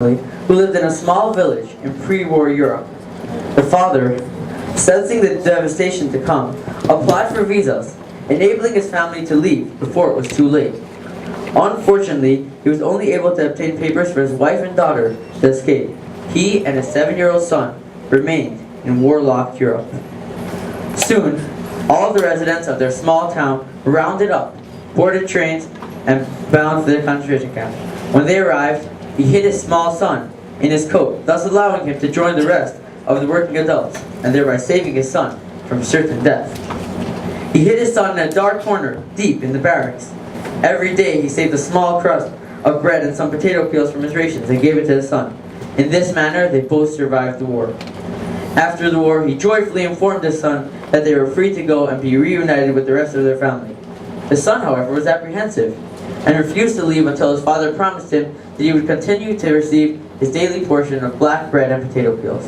who lived in a small village in pre-war Europe. The father, sensing the devastation to come, applied for visas, enabling his family to leave before it was too late. Unfortunately, he was only able to obtain papers for his wife and daughter to escape. He and his 7-year-old son remained in war-locked Europe. Soon, all the residents of their small town rounded up, boarded trains, and bound for their concentration camp. When they arrived, he hid his small son in his coat, thus allowing him to join the rest of the working adults, and thereby saving his son from certain death. He hid his son in a dark corner, deep in the barracks. Every day he saved a small crust of bread and some potato peels from his rations and gave it to his son. In this manner, they both survived the war. After the war, he joyfully informed his son that they were free to go and be reunited with the rest of their family. His son, however, was apprehensive and refused to leave until his father promised him that he would continue to receive his daily portion of black bread and potato peels.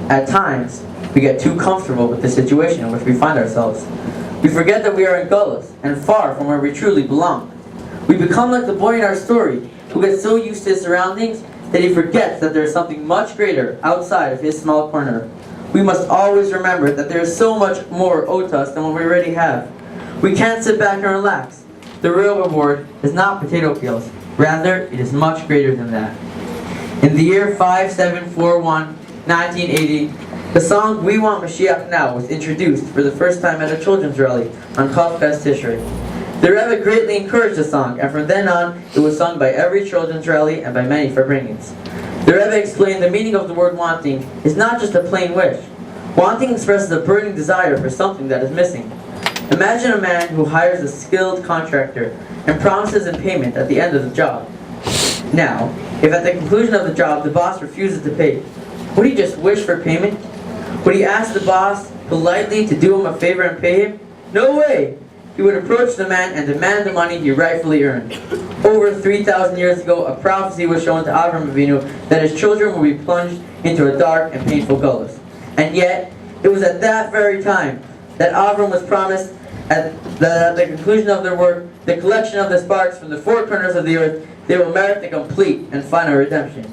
At times, we get too comfortable with the situation in which we find ourselves. We forget that we are in Gullus and far from where we truly belong. We become like the boy in our story, who gets so used to his surroundings that he forgets that there is something much greater outside of his small corner. We must always remember that there is so much more owed to us than what we already have. We can't sit back and relax. The real reward is not potato peels. Rather, it is much greater than that. In the year 5741, 1980, the song We Want Mashiach Now was introduced for the first time at a children's rally on Chof Ches Tishrei. The Rebbe greatly encouraged the song, and from then on, it was sung by every children's rally and by many Farbrengens. The Rebbe explained the meaning of the word wanting is not just a plain wish. Wanting expresses a burning desire for something that is missing. Imagine a man who hires a skilled contractor and promises him payment at the end of the job. Now, if at the conclusion of the job the boss refuses to pay, would he just wish for payment? Would he ask the boss politely to do him a favor and pay him? No way! He would approach the man and demand the money he rightfully earned. Over 3,000 years ago, a prophecy was shown to Avram Avinu that his children would be plunged into a dark and painful gullus. And yet, it was at that very time that Avram was promised at the conclusion of their work, the collection of the sparks from the four corners of the earth, they will merit the complete and final redemption.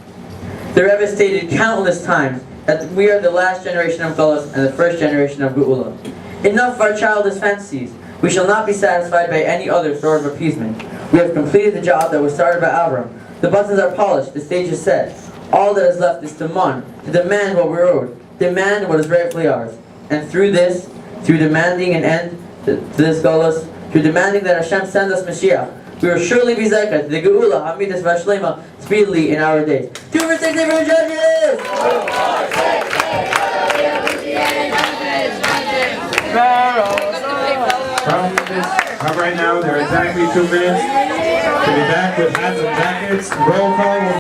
The Rebbe stated countless times that we are the last generation of Gullus and the first generation of Geula. Enough of our childish fantasies. We shall not be satisfied by any other sort of appeasement. We have completed the job that was started by Avram. The buttons are polished, the stage is set. All that is left is to demand what we're owed, demand what is rightfully ours. And through demanding an end to this Gullus, through demanding that Hashem send us Mashiach, we will surely be Zaykat, the Geula, Hamidus Vashlema, speedily in our days. 2 for 6 for judges! From right now, there are exactly 2 minutes to be back with hats and jackets. Roll call.